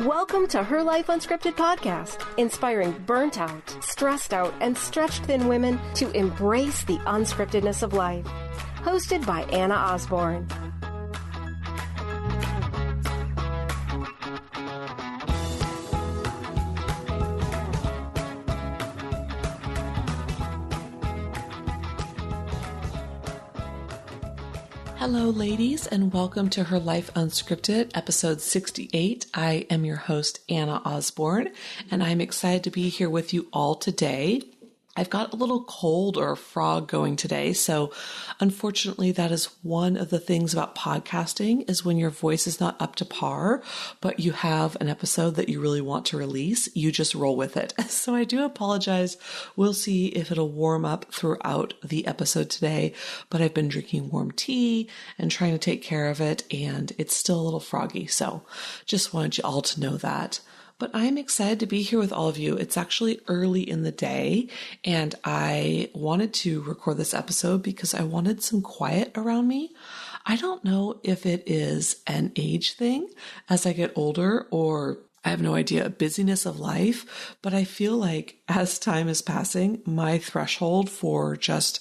Welcome to Her Life Unscripted podcast, inspiring burnt out, stressed out, and stretched thin women to embrace the unscriptedness of life. Hosted by Anna Osborne. Hello, ladies, and welcome to Her Life Unscripted, episode 68. I am your host, Anna Osborne, and I'm excited to be here with you all today. I've got a little cold or a frog going today, so unfortunately that is one of the things about podcasting is when your voice is not up to par, but you have an episode that you really want to release, you just roll with it. So I do apologize. We'll see if it'll warm up throughout the episode today, but I've been drinking warm tea and trying to take care of it, and it's still a little froggy, so just wanted you all to know that. But I'm excited to be here with all of you. It's actually early in the day, and I wanted to record this episode because I wanted some quiet around me. I don't know if it is an age thing as I get older, or I have no idea, a busyness of life, but I feel like as time is passing, my threshold for just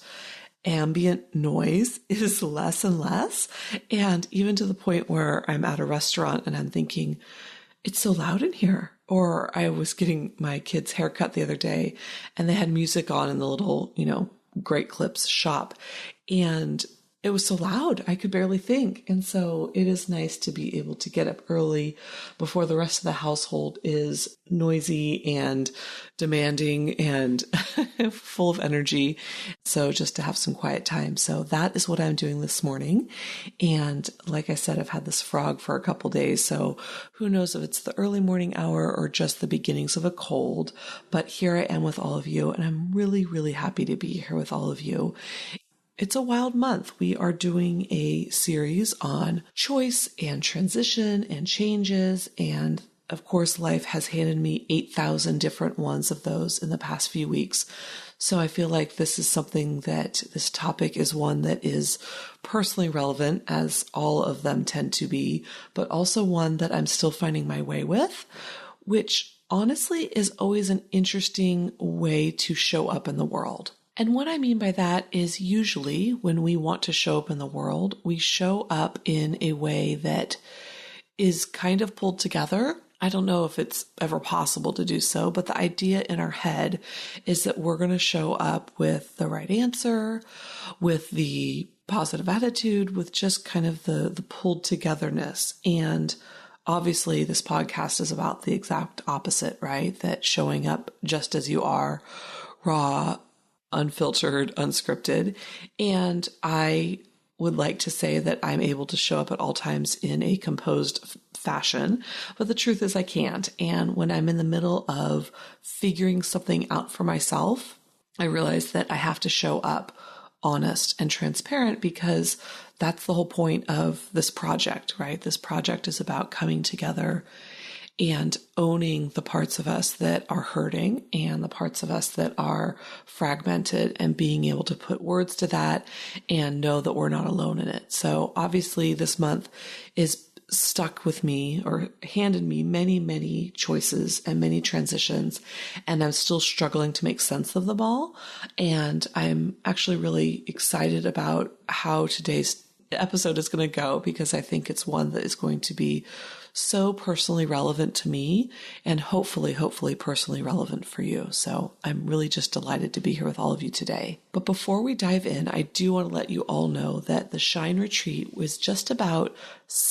ambient noise is less and less. And even to the point where I'm at a restaurant and I'm thinking, it's so loud in here. Or I was getting my kids' haircut the other day and they had music on in the little, Great Clips shop. And it was so loud, I could barely think. And so it is nice to be able to get up early before the rest of the household is noisy and demanding and full of energy. So just to have some quiet time. So that is what I'm doing this morning. And like I said, I've had this frog for a couple days. So who knows if it's the early morning hour or just the beginnings of a cold. But here I am with all of you. And I'm really, really happy to be here with all of you. It's a wild month. We are doing a series on choice and transition and changes. And of course, life has handed me 8,000 different ones of those in the past few weeks. So I feel like this is something that this topic is one that is personally relevant, as all of them tend to be, but also one that I'm still finding my way with, which honestly is always an interesting way to show up in the world. And what I mean by that is usually when we want to show up in the world, we show up in a way that is kind of pulled together. I don't know if it's ever possible to do so, but the idea in our head is that we're going to show up with the right answer, with the positive attitude, with just kind of the pulled togetherness. And obviously this podcast is about the exact opposite, right? That showing up just as you are, raw, unfiltered, unscripted. And I would like to say that I'm able to show up at all times in a composed fashion, but the truth is I can't. And when I'm in the middle of figuring something out for myself, I realize that I have to show up honest and transparent, because that's the whole point of this project, right? This project is about coming together and owning the parts of us that are hurting and the parts of us that are fragmented, and being able to put words to that and know that we're not alone in it. So obviously this month is stuck with me, or handed me many, many choices and many transitions, and I'm still struggling to make sense of them all. And I'm actually really excited about how today's episode is going to go, because I think it's one that is going to be so personally relevant to me, and hopefully personally relevant for you. So I'm really just delighted to be here with all of you today. But before we dive in, I do want to let you all know that the Shine Retreat was just about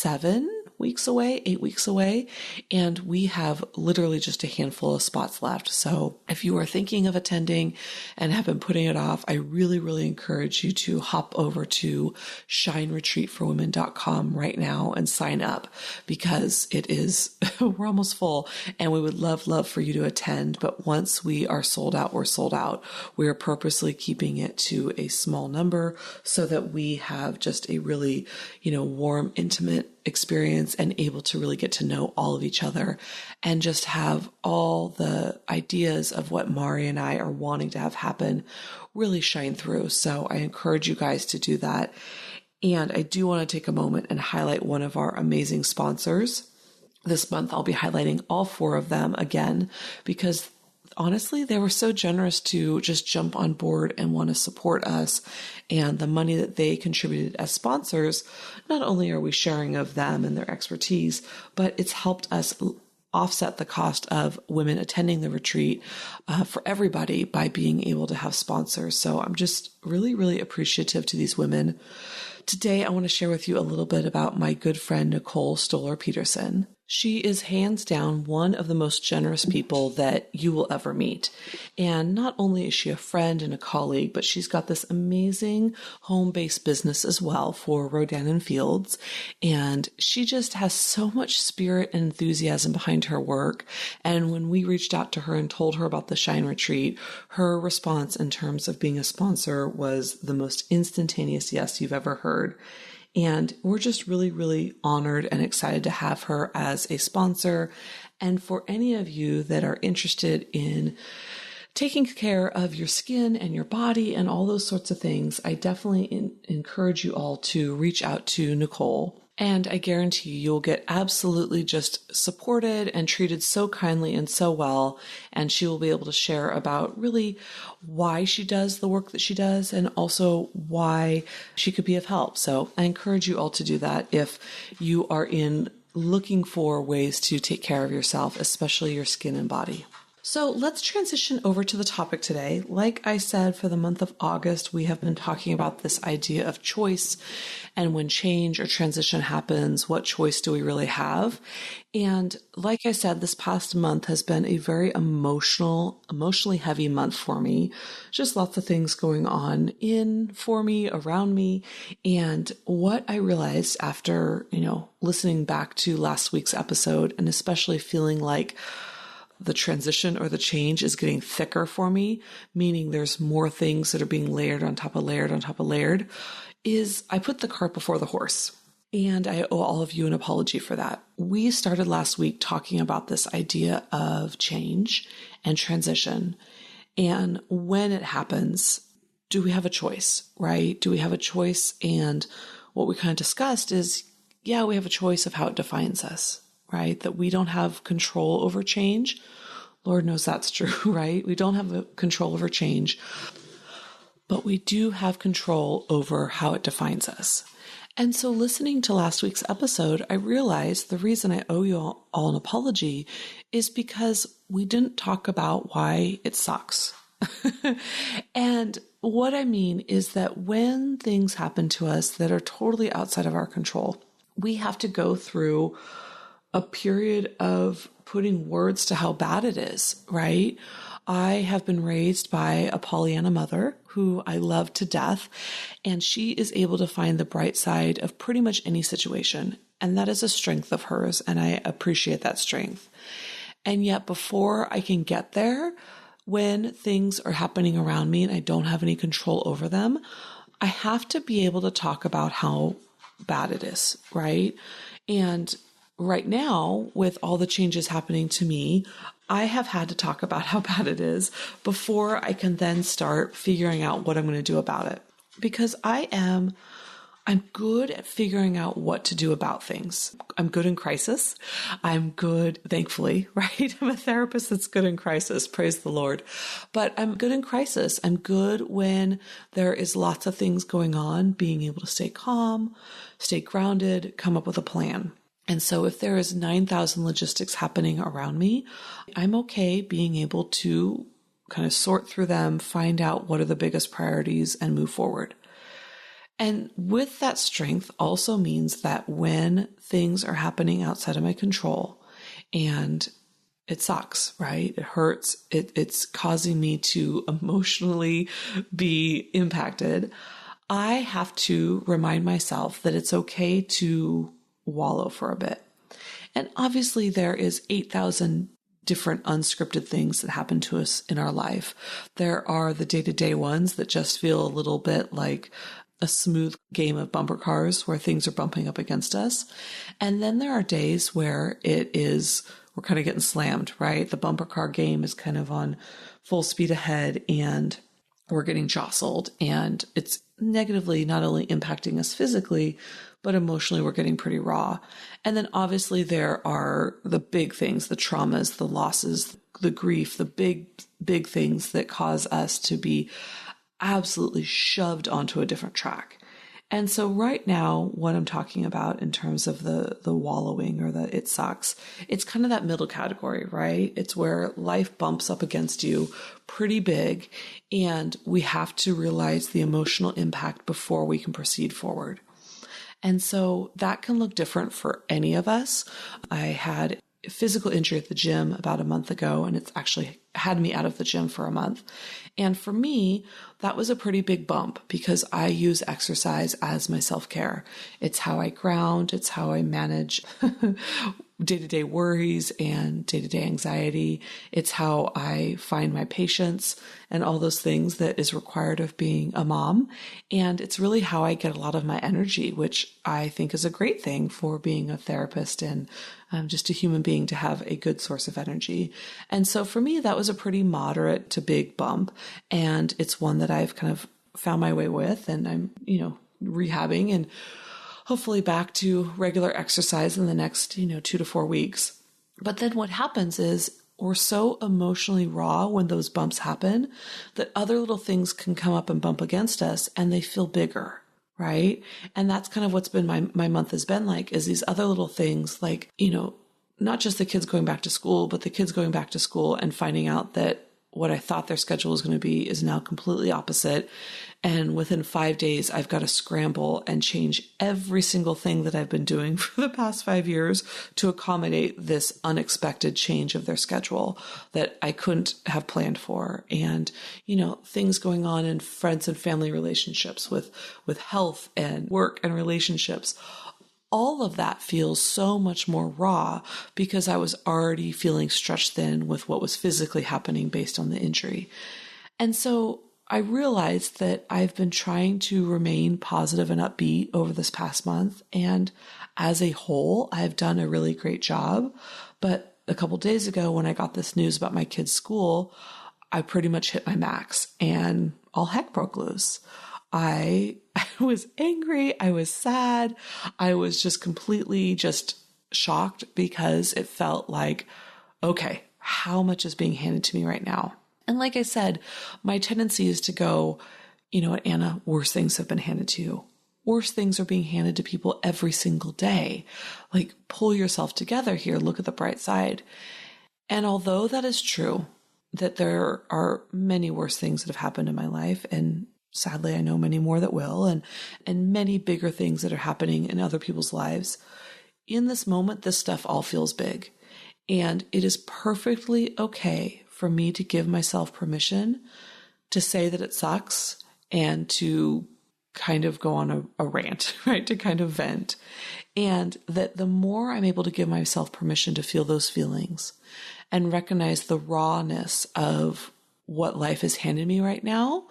8 weeks away, and we have literally just a handful of spots left. So if you are thinking of attending and have been putting it off, I really, really encourage you to hop over to shineretreatforwomen.com right now and sign up, because it is, we're almost full, and we would love for you to attend. But once we are sold out, we're sold out. We are purposely keeping it to a small number so that we have just a really, warm, intimate experience, and able to really get to know all of each other, and just have all the ideas of what Mari and I are wanting to have happen really shine through. So I encourage you guys to do that. And I do want to take a moment and highlight one of our amazing sponsors. This month, I'll be highlighting all 4 of them again, because honestly, they were so generous to just jump on board and want to support us. And the money that they contributed as sponsors, not only are we sharing of them and their expertise, but it's helped us offset the cost of women attending the retreat for everybody by being able to have sponsors. So I'm just really, really appreciative to these women. Today, I want to share with you a little bit about my good friend, Nicole Stoller-Peterson. She is hands down one of the most generous people that you will ever meet. And not only is she a friend and a colleague, but she's got this amazing home-based business as well for Rodan & Fields. And she just has so much spirit and enthusiasm behind her work. And when we reached out to her and told her about the Shine Retreat, her response in terms of being a sponsor was the most instantaneous yes you've ever heard. And we're just really, really honored and excited to have her as a sponsor. And for any of you that are interested in taking care of your skin and your body and all those sorts of things, I definitely encourage you all to reach out to Nicole. And I guarantee you'll get absolutely just supported and treated so kindly and so well. And she will be able to share about really why she does the work that she does and also why she could be of help. So I encourage you all to do that if you are looking for ways to take care of yourself, especially your skin and body. So let's transition over to the topic today. Like I said, for the month of August, we have been talking about this idea of choice and when change or transition happens, what choice do we really have? And like I said, this past month has been a very emotionally heavy month for me. Just lots of things going on for me, around me. And what I realized after, listening back to last week's episode and especially feeling like the transition or the change is getting thicker for me, meaning there's more things that are being layered on top of layered on top of layered, is I put the cart before the horse. And I owe all of you an apology for that. We started last week talking about this idea of change and transition. And when it happens, do we have a choice, right? Do we have a choice? And what we kind of discussed is, we have a choice of how it defines us. Right? That we don't have control over change. Lord knows that's true, right? We don't have control over change, but we do have control over how it defines us. And so listening to last week's episode, I realized the reason I owe you all an apology is because we didn't talk about why it sucks. And what I mean is that when things happen to us that are totally outside of our control, we have to go through a period of putting words to how bad it is, right? I have been raised by a Pollyanna mother who I love to death, and she is able to find the bright side of pretty much any situation. And that is a strength of hers, and I appreciate that strength. And yet before I can get there, when things are happening around me and I don't have any control over them, I have to be able to talk about how bad it is, right? And right now, with all the changes happening to me, I have had to talk about how bad it is before I can then start figuring out what I'm going to do about it. Because I'm good at figuring out what to do about things. I'm good in crisis. I'm good, thankfully, right? I'm a therapist that's good in crisis. Praise the Lord. But I'm good in crisis. I'm good when there is lots of things going on, being able to stay calm, stay grounded, come up with a plan. And so if there is 9,000 logistics happening around me, I'm okay being able to kind of sort through them, find out what are the biggest priorities and move forward. And with that strength also means that when things are happening outside of my control and it sucks, right? It hurts. It's causing me to emotionally be impacted. I have to remind myself that it's okay to wallow for a bit. And obviously there is 8,000 different unscripted things that happen to us in our life. There are the day-to-day ones that just feel a little bit like a smooth game of bumper cars where things are bumping up against us. And then there are days where we're kind of getting slammed, right? The bumper car game is kind of on full speed ahead and we're getting jostled and it's negatively not only impacting us physically, but emotionally we're getting pretty raw. And then obviously there are the big things, the traumas, the losses, the grief, the big things that cause us to be absolutely shoved onto a different track. And so right now, what I'm talking about in terms of the wallowing or the it sucks, it's kind of that middle category, right? It's where life bumps up against you pretty big, and we have to realize the emotional impact before we can proceed forward. And so that can look different for any of us. I had a physical injury at the gym about a month ago, and it's actually had me out of the gym for a month. And for me, that was a pretty big bump because I use exercise as my self-care. It's how I ground. It's how I manage day-to-day worries and day-to-day anxiety. It's how I find my patience and all those things that is required of being a mom. And it's really how I get a lot of my energy, which I think is a great thing for being a therapist and just a human being to have a good source of energy. And so for me, that was a pretty moderate to big bump. And it's one that I've kind of found my way with, and I'm, rehabbing and hopefully back to regular exercise in the next, 2 to 4 weeks. But then what happens is we're so emotionally raw when those bumps happen that other little things can come up and bump against us and they feel bigger, right? And that's kind of what's been my month has been like, is these other little things like, not just the kids going back to school, but the kids going back to school and finding out that what I thought their schedule was going to be is now completely opposite. And within 5 days, I've got to scramble and change every single thing that I've been doing for the past 5 years to accommodate this unexpected change of their schedule that I couldn't have planned for. And, things going on in friends and family relationships with health and work and relationships. All of that feels so much more raw because I was already feeling stretched thin with what was physically happening based on the injury. And so I realized that I've been trying to remain positive and upbeat over this past month. And as a whole, I've done a really great job. But a couple of days ago, when I got this news about my kids' school, I pretty much hit my max and all heck broke loose. I was angry. I was sad. I was just completely shocked because it felt like, okay, how much is being handed to me right now? And like I said, my tendency is to go, you know what, Anna, worse things have been handed to you. Worse things are being handed to people every single day. Like, pull yourself together here. Look at the bright side. And although that is true, that there are many worse things that have happened in my life, and sadly, I know many more that will, and many bigger things that are happening in other people's lives. In this moment, this stuff all feels big. And it is perfectly okay for me to give myself permission to say that it sucks and to kind of go on a rant, right? To kind of vent. And that the more I'm able to give myself permission to feel those feelings and recognize the rawness of what life has handed me right now,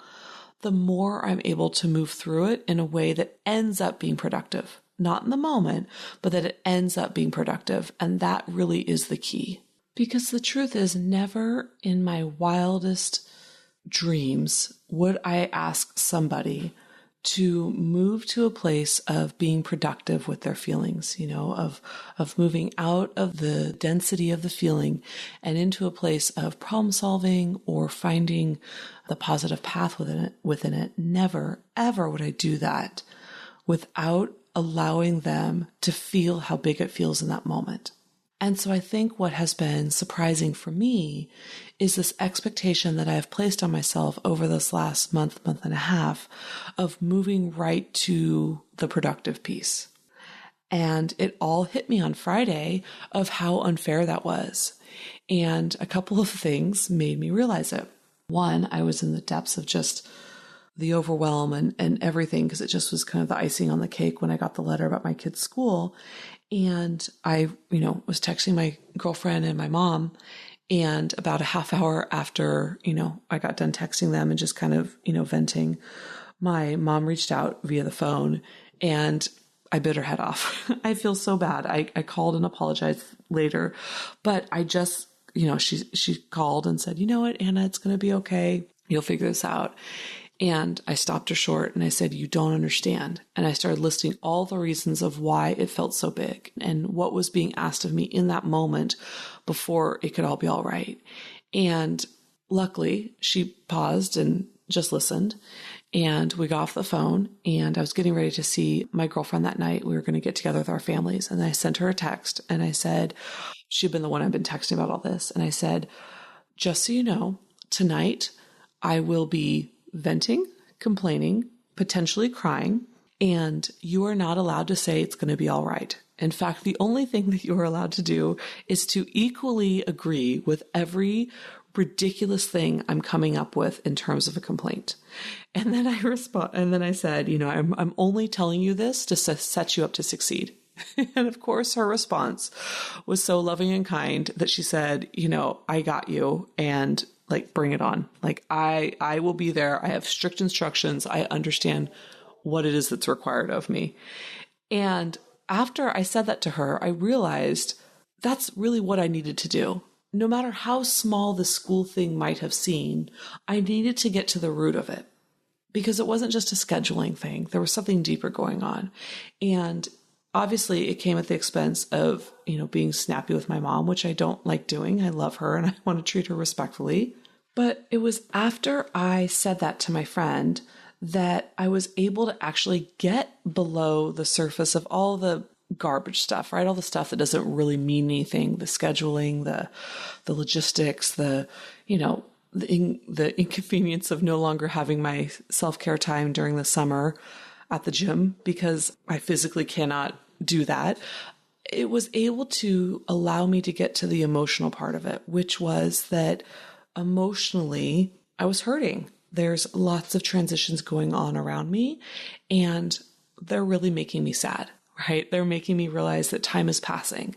the more I'm able to move through it in a way that ends up being productive. Not in the moment, but that it ends up being productive. And that really is the key. Because the truth is, never in my wildest dreams would I ask somebody to move to a place of being productive with their feelings, of moving out of the density of the feeling and into a place of problem solving or finding the positive path within it. Never, ever would I do that without allowing them to feel how big it feels in that moment. And so I think what has been surprising for me is this expectation that I have placed on myself over this last month and a half of moving right to the productive piece. And it all hit me on Friday of how unfair that was. And a couple of things made me realize it. One, I was in the depths of just the overwhelm and everything, because it just was kind of the icing on the cake when I got the letter about my kid's school. And I, was texting my girlfriend and my mom, and about a half hour after, I got done texting them and just kind of, venting, my mom reached out via the phone and I bit her head off. I feel so bad. I called and apologized later, but I just, she called and said, you know what, Anna, it's going to be okay. You'll figure this out. And I stopped her short and I said, you don't understand. And I started listing all the reasons of why it felt so big and what was being asked of me in that moment before it could all be all right. And luckily, she paused and just listened. And we got off the phone and I was getting ready to see my girlfriend that night. We were going to get together with our families. And I sent her a text and I said, she'd been the one I've been texting about all this. And I said, just so you know, tonight I will be venting, complaining, potentially crying, and you are not allowed to say it's going to be all right. In fact, the only thing that you are allowed to do is to equally agree with every ridiculous thing I'm coming up with in terms of a complaint. And then I said, I'm only telling you this to set you up to succeed. And of course, her response was so loving and kind that she said, I got you, and bring it on. I will be there. I have strict instructions. I understand what it is that's required of me. And after I said that to her, I realized that's really what I needed to do. No matter how small the school thing might have seemed, I needed to get to the root of it because it wasn't just a scheduling thing. There was something deeper going on. And obviously it came at the expense of, being snappy with my mom, which I don't like doing. I love her and I want to treat her respectfully. But it was after I said that to my friend that I was able to actually get below the surface of all the garbage stuff, right? All the stuff that doesn't really mean anything, the scheduling, the logistics, the inconvenience of no longer having my self-care time during the summer at the gym because I physically cannot do that. It was able to allow me to get to the emotional part of it, which was that emotionally I was hurting. There's lots of transitions going on around me and they're really making me sad. Right? They're making me realize that time is passing.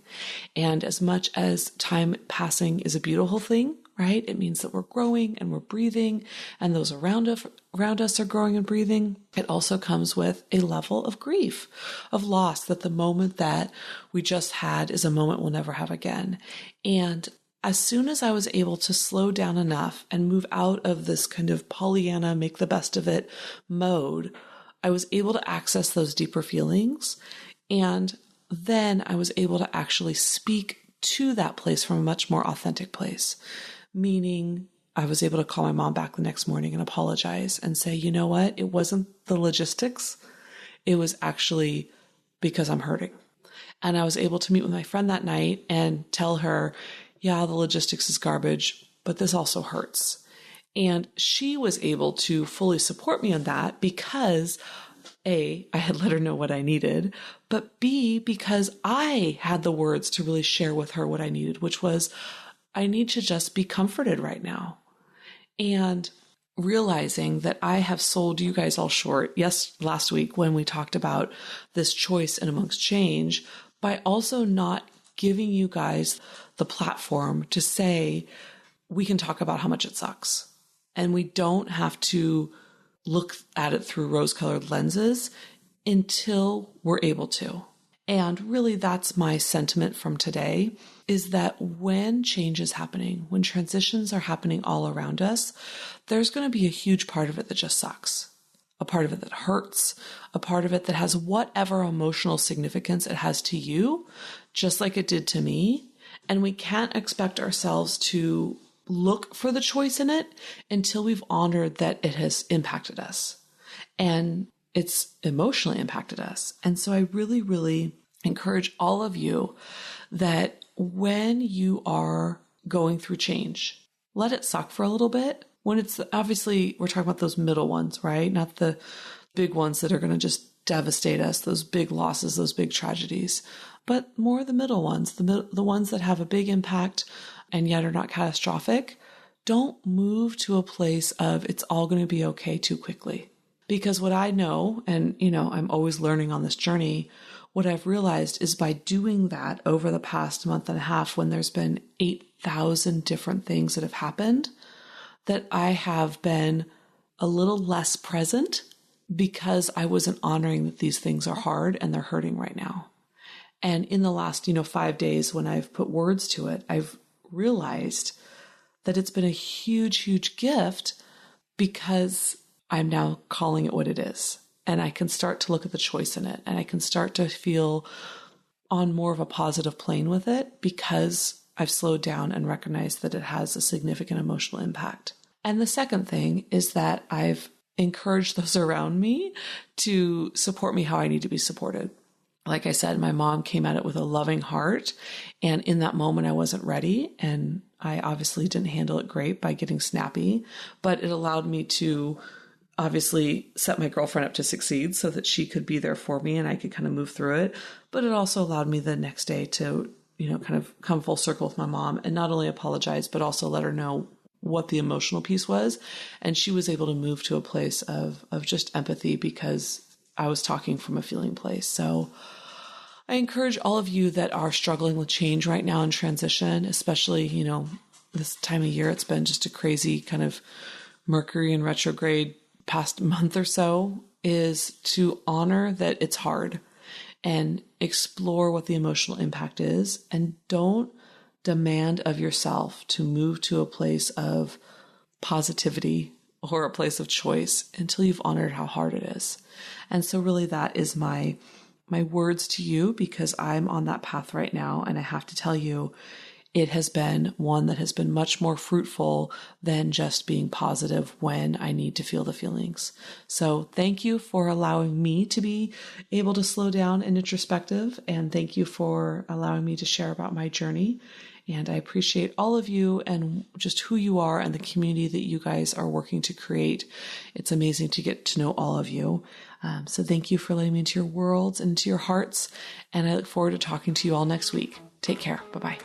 And as much as time passing is a beautiful thing, right? It means that we're growing and we're breathing and those around us are growing and breathing. It also comes with a level of grief, of loss, that the moment that we just had is a moment we'll never have again. And as soon as I was able to slow down enough and move out of this kind of Pollyanna, make the best of it mode, I was able to access those deeper feelings. And then I was able to actually speak to that place from a much more authentic place, meaning I was able to call my mom back the next morning and apologize and say, you know what? It wasn't the logistics. It was actually because I'm hurting. And I was able to meet with my friend that night and tell her, yeah, the logistics is garbage, but this also hurts. And she was able to fully support me on that because A, I had let her know what I needed, but B, because I had the words to really share with her what I needed, which was, I need to just be comforted right now. And realizing that I have sold you guys all short, yes, last week when we talked about this choice in amongst change, by also not giving you guys the platform to say, we can talk about how much it sucks. And we don't have to look at it through rose-colored lenses until we're able to. And really, that's my sentiment from today, is that when change is happening, when transitions are happening all around us, there's going to be a huge part of it that just sucks. A part of it that hurts, a part of it that has whatever emotional significance it has to you, just like it did to me. And we can't expect ourselves to look for the choice in it until we've honored that it has impacted us and it's emotionally impacted us. And so I really, really encourage all of you that when you are going through change, let it suck for a little bit. When it's obviously, we're talking about those middle ones, right? Not the big ones that are going to just devastate us, those big losses, those big tragedies, but more the middle ones, the ones that have a big impact and yet are not catastrophic. Don't move to a place of it's all going to be okay too quickly. Because what I know, and I'm always learning on this journey, what I've realized is by doing that over the past month and a half, when there's been 8,000 different things that have happened, that I have been a little less present because I wasn't honoring that these things are hard and they're hurting right now. And in the last, 5 days when I've put words to it, I've realized that it's been a huge, huge gift because I'm now calling it what it is. And I can start to look at the choice in it, and I can start to feel on more of a positive plane with it because I've slowed down and recognized that it has a significant emotional impact. And the second thing is that I've encouraged those around me to support me how I need to be supported. Like I said, my mom came at it with a loving heart, and in that moment I wasn't ready, and I obviously didn't handle it great by getting snappy, but it allowed me to obviously set my girlfriend up to succeed so that she could be there for me and I could kind of move through it. But it also allowed me the next day to, kind of come full circle with my mom and not only apologize, but also let her know what the emotional piece was. And she was able to move to a place of just empathy because I was talking from a feeling place. So I encourage all of you that are struggling with change right now and transition, especially, this time of year, it's been just a crazy kind of Mercury in retrograde past month or so, is to honor that it's hard and explore what the emotional impact is, and don't demand of yourself to move to a place of positivity or a place of choice until you've honored how hard it is. And so really that is my words to you, because I'm on that path right now. And I have to tell you, it has been one that has been much more fruitful than just being positive when I need to feel the feelings. So thank you for allowing me to be able to slow down and introspective. And thank you for allowing me to share about my journey. And I appreciate all of you and just who you are and the community that you guys are working to create. It's amazing to get to know all of you. So thank you for letting me into your worlds and into your hearts. And I look forward to talking to you all next week. Take care. Bye-bye.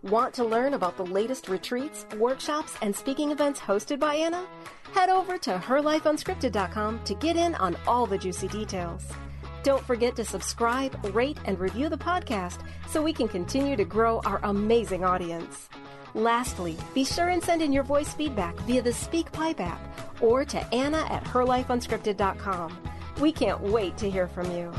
Want to learn about the latest retreats, workshops, and speaking events hosted by Anna? Head over to herlifeunscripted.com to get in on all the juicy details. Don't forget to subscribe, rate, and review the podcast so we can continue to grow our amazing audience. Lastly, be sure and send in your voice feedback via the SpeakPipe app or to Anna at herlifeunscripted.com. We can't wait to hear from you.